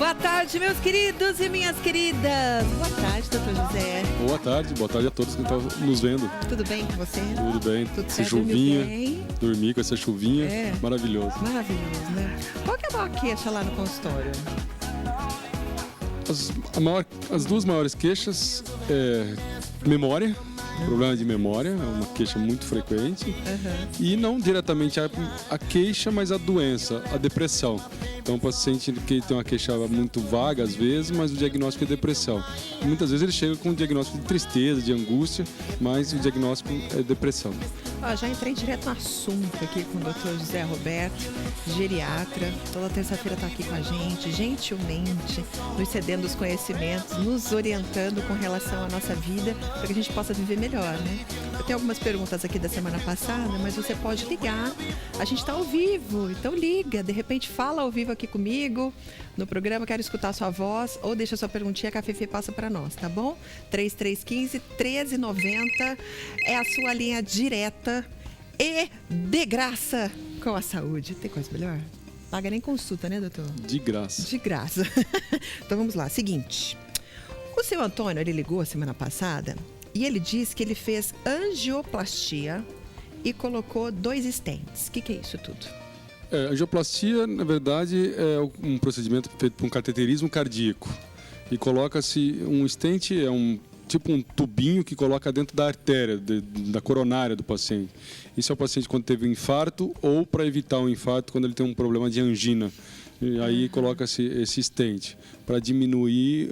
Boa tarde, meus queridos e minhas queridas. Boa tarde, doutor José. Boa tarde a todos que estão nos vendo. Tudo bem com você? Tudo bem. Tudo essa certo, chuvinha, bem? dormir com essa chuvinha, maravilhoso. Maravilhoso, né? Qual que é a maior queixa lá no consultório? As duas maiores queixas é memória, problema de memória, é uma queixa muito frequente. E não diretamente a queixa, mas a doença, a depressão. Então, o paciente que tem uma queixa muito vaga, às vezes, mas o diagnóstico é depressão. E muitas vezes ele chega com um diagnóstico de tristeza, de angústia, mas o diagnóstico é depressão. Já entrei direto no assunto aqui com o doutor José Roberto, geriatra. Toda terça-feira está aqui com a gente, gentilmente, nos cedendo os conhecimentos, nos orientando com relação à nossa vida, para que a gente possa viver melhor, né? Eu tenho algumas perguntas aqui da semana passada, mas você pode ligar. A gente está ao vivo, então liga. De repente fala ao vivo aqui comigo no programa, quero escutar a sua voz, ou deixa a sua perguntinha que a Fefe passa para nós, tá bom? 3315-1390 é a sua linha direta e de graça com a saúde. Tem coisa melhor? Paga nem consulta, né, doutor? De graça. De graça. Então vamos lá, seguinte. O seu Antônio, ele ligou a semana passada e ele disse que ele fez angioplastia e colocou 2 stents. O que é isso tudo? Angioplastia, na verdade, é um procedimento feito por um cateterismo cardíaco. E coloca-se um stent, tipo um tubinho que coloca dentro da artéria, da coronária do paciente. Isso é o paciente quando teve um infarto ou para evitar um infarto quando ele tem um problema de angina. E aí coloca-se esse stent para diminuir,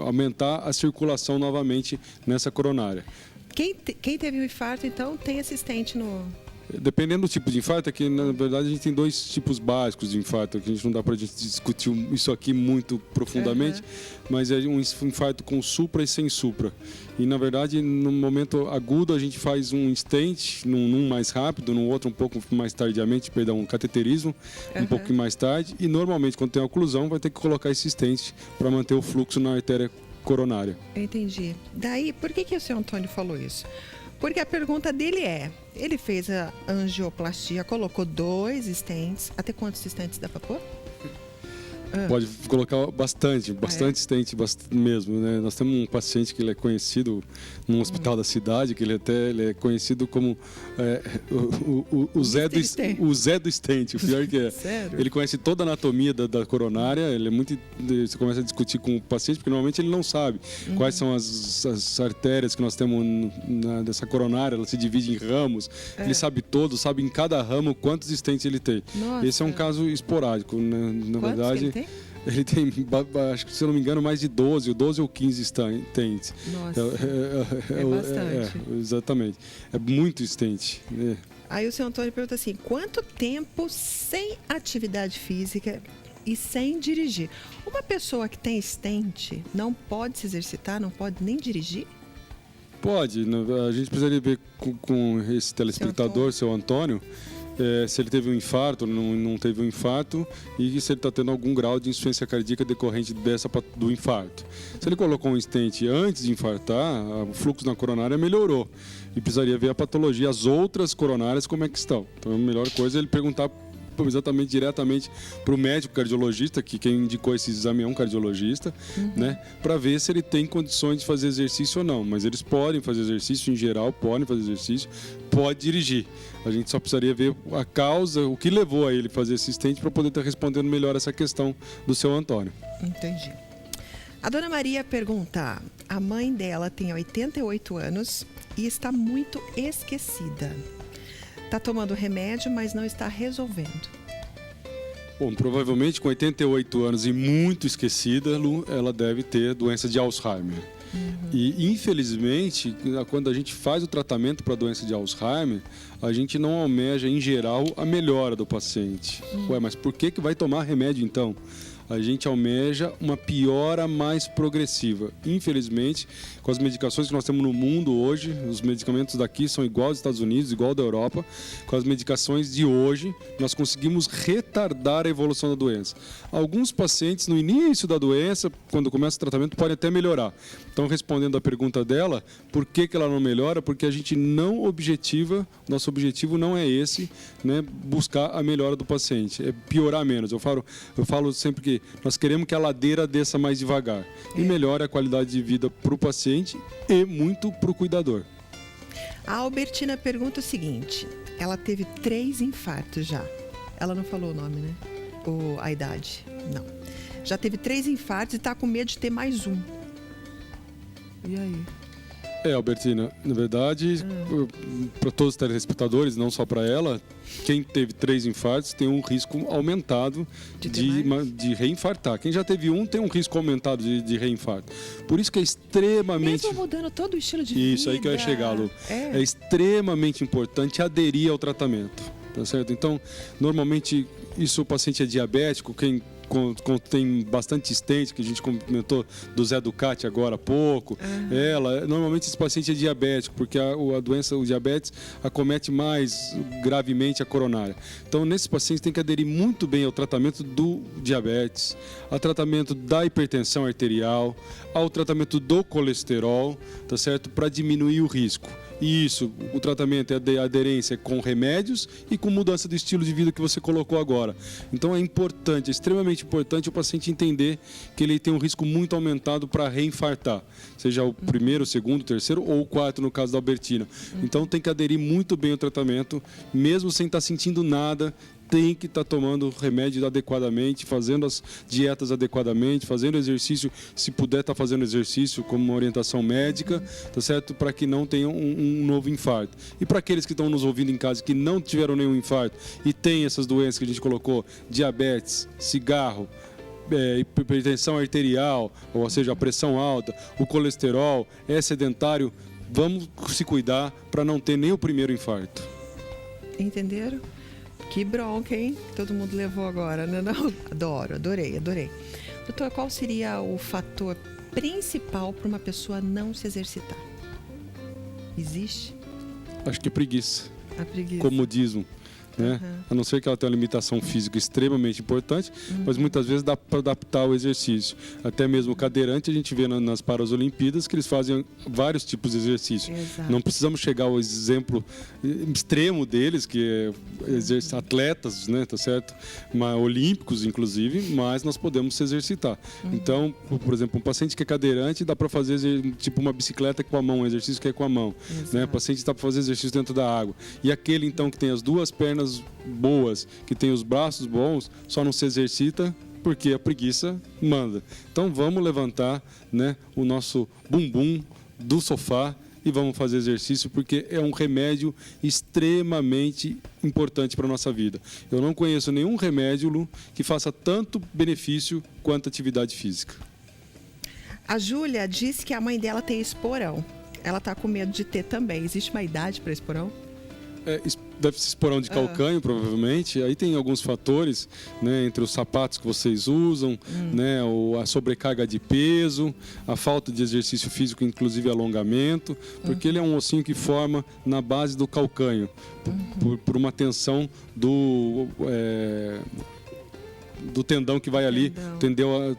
aumentar a circulação novamente nessa coronária. Quem teve um infarto, então, tem esse stent no... Dependendo do tipo de infarto, é que na verdade a gente tem 2 tipos básicos de infarto, que a gente não dá para discutir isso aqui muito profundamente, mas é um infarto com supra e sem supra. E na verdade, no momento agudo, a gente faz um stent, num mais rápido, no outro um pouco mais tardiamente, um cateterismo, um pouco mais tarde, e normalmente quando tem oclusão vai ter que colocar esse stent para manter o fluxo na artéria coronária. Entendi. Daí, por que o seu Antônio falou isso? Porque a pergunta dele ele fez a angioplastia, colocou 2 stents. Até quantos stents dá para pôr? Pode colocar bastante stent mesmo, né? Nós temos um paciente que ele é conhecido num hospital da cidade, que ele é conhecido como o Zé do stent. O pior que é. Sério? Ele conhece toda a anatomia da coronária, ele é muito... Você começa a discutir com o paciente, porque normalmente ele não sabe quais são as artérias que nós temos dessa coronária, ela se divide em ramos, ele sabe todo, sabe em cada ramo quantos stents ele tem. Nossa. Esse é um caso esporádico, né? Na Quantos verdade... que ele tem? Ele tem, acho que se eu não me engano, mais de 12 ou 15 stents. Nossa, é bastante. Exatamente. É muito stent. Aí o seu Antônio pergunta assim, quanto tempo sem atividade física e sem dirigir? Uma pessoa que tem stent não pode se exercitar, não pode nem dirigir? Pode. A gente precisaria ver com esse telespectador, seu Antônio, se ele teve um infarto, não teve um infarto, e se ele está tendo algum grau de insuficiência cardíaca decorrente do infarto. Se ele colocou um stent antes de infartar, o fluxo na coronária melhorou. E precisaria ver a patologia, as outras coronárias, como é que estão. Então a melhor coisa é ele perguntar exatamente diretamente para o médico cardiologista, que quem indicou esse exame é um cardiologista, né, para ver se ele tem condições de fazer exercício ou não. Mas eles podem fazer exercício, em geral, podem fazer exercício, pode dirigir. A gente só precisaria ver a causa, o que levou a ele fazer esse stent para poder estar respondendo melhor essa questão do seu Antônio. Entendi. A dona Maria pergunta, a mãe dela tem 88 anos e está muito esquecida. Está tomando remédio, mas não está resolvendo. Bom, provavelmente com 88 anos e muito esquecida, Lu, ela deve ter doença de Alzheimer. E, infelizmente, quando a gente faz o tratamento para a doença de Alzheimer, a gente não almeja, em geral, a melhora do paciente. Ué, mas por que vai tomar remédio, então? A gente almeja uma piora mais progressiva. Infelizmente, com as medicações que nós temos no mundo hoje, os medicamentos daqui são igual aos Estados Unidos, igual da Europa. Com as medicações de hoje, nós conseguimos retardar a evolução da doença. Alguns pacientes, no início da doença, quando começa o tratamento, podem até melhorar. Então, respondendo à pergunta dela, por que ela não melhora? Porque a gente não objetiva, nosso objetivo não é esse, né, buscar a melhora do paciente, é piorar menos. Eu falo sempre que Nós queremos que a ladeira desça mais devagar e melhore a qualidade de vida para o paciente e muito para o cuidador. A Albertina pergunta o seguinte: ela teve 3 infartos já. Ela não falou o nome, né? Ou a idade. Não. Já teve 3 infartos e está com medo de ter mais um. E aí? Albertina, na verdade, para todos os telespectadores, não só para ela, quem teve 3 infartos tem um risco aumentado de reinfartar. Quem já teve um tem um risco aumentado de reinfarto. Por isso que é extremamente... Mesmo mudando todo o estilo de vida. Isso, aí que eu ia chegar, Lu. É extremamente importante aderir ao tratamento, tá certo? Então, normalmente, isso o paciente é diabético, quem tem bastante estente, que a gente comentou do Zé Ducati agora há pouco. Normalmente esse paciente é diabético, porque a doença, o diabetes, acomete mais gravemente a coronária. Então, nesse paciente tem que aderir muito bem ao tratamento do diabetes, ao tratamento da hipertensão arterial, ao tratamento do colesterol, tá certo? Para diminuir o risco. E isso, o tratamento é a aderência com remédios e com mudança do estilo de vida que você colocou agora. Então é importante, é extremamente importante o paciente entender que ele tem um risco muito aumentado para reinfartar, seja o primeiro, o segundo, o terceiro ou o quarto no caso da Albertina. Então tem que aderir muito bem ao tratamento, mesmo sem estar sentindo nada. Tem que estar tomando remédio adequadamente, fazendo as dietas adequadamente, fazendo exercício, se puder estar fazendo exercício como uma orientação médica, tá certo? Para que não tenha um novo infarto. E para aqueles que estão nos ouvindo em casa que não tiveram nenhum infarto e têm essas doenças que a gente colocou, diabetes, cigarro, hipertensão arterial, ou seja, a pressão alta, o colesterol, é sedentário, vamos se cuidar para não ter nem o primeiro infarto. Entenderam? Que bronca, hein? Todo mundo levou agora, né? Não, adorei. Doutor, qual seria o fator principal para uma pessoa não se exercitar? Existe? Acho que é preguiça. A preguiça. Comodismo. Né? A não ser que ela tenha uma limitação física extremamente importante, mas muitas vezes dá para adaptar o exercício. Até mesmo o cadeirante, a gente vê nas Paralimpíadas que eles fazem vários tipos de exercício. Exato. Não precisamos chegar ao exemplo extremo deles, que é atletas, né, tá certo? Olímpicos, inclusive, mas nós podemos se exercitar. Então, por exemplo, um paciente que é cadeirante, dá para fazer tipo uma bicicleta com a mão, um exercício que é com a mão. Né? O paciente dá para fazer exercício dentro da água. E aquele, então, que tem as duas pernas boas, que tem os braços bons, só não se exercita porque a preguiça manda. Então vamos levantar, né, o nosso bumbum do sofá e vamos fazer exercício, porque é um remédio extremamente importante para a nossa vida. Eu não conheço nenhum remédio, Lu, que faça tanto benefício quanto a atividade física. A Júlia disse que a mãe dela tem esporão. Ela está com medo de ter também. Existe uma idade para esporão? Deve ser esporão de calcânio, provavelmente. Aí tem alguns fatores, né, entre os sapatos que vocês usam, né, a sobrecarga de peso, a falta de exercício físico, inclusive alongamento, porque ele é um ossinho que forma na base do calcânio, por uma tensão do tendão que vai ali,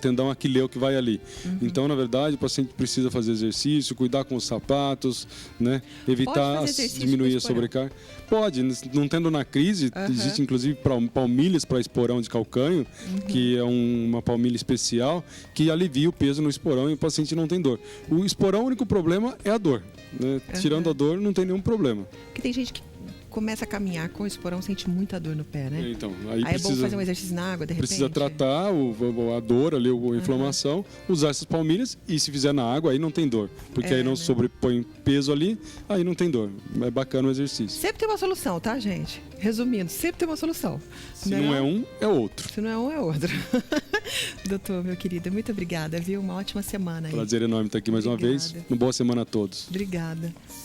tendão aquileu que vai ali. Então, na verdade, o paciente precisa fazer exercício, cuidar com os sapatos, né? Evitar diminuir a sobrecarga. Pode, não tendo na crise, existe inclusive palmilhas para esporão de calcânio, que é uma palmilha especial, que alivia o peso no esporão e o paciente não tem dor. O esporão, o único problema é a dor, né? Tirando a dor, não tem nenhum problema. Porque tem gente que começa a caminhar com o esporão, sente muita dor no pé, né? Então, aí é bom fazer um exercício na água, de repente? Precisa tratar a dor ali, a inflamação, usar essas palmilhas, e se fizer na água, aí não tem dor. Porque aí não sobrepõe peso ali, aí não tem dor. É bacana o exercício. Sempre tem uma solução, tá, gente? Resumindo, sempre tem uma solução. Se não é um, é outro. Se não é um, é outro. Doutor, meu querido, muito obrigada, viu? Uma ótima semana aí. Prazer enorme estar aqui mais uma vez. Uma boa semana a todos. Obrigada.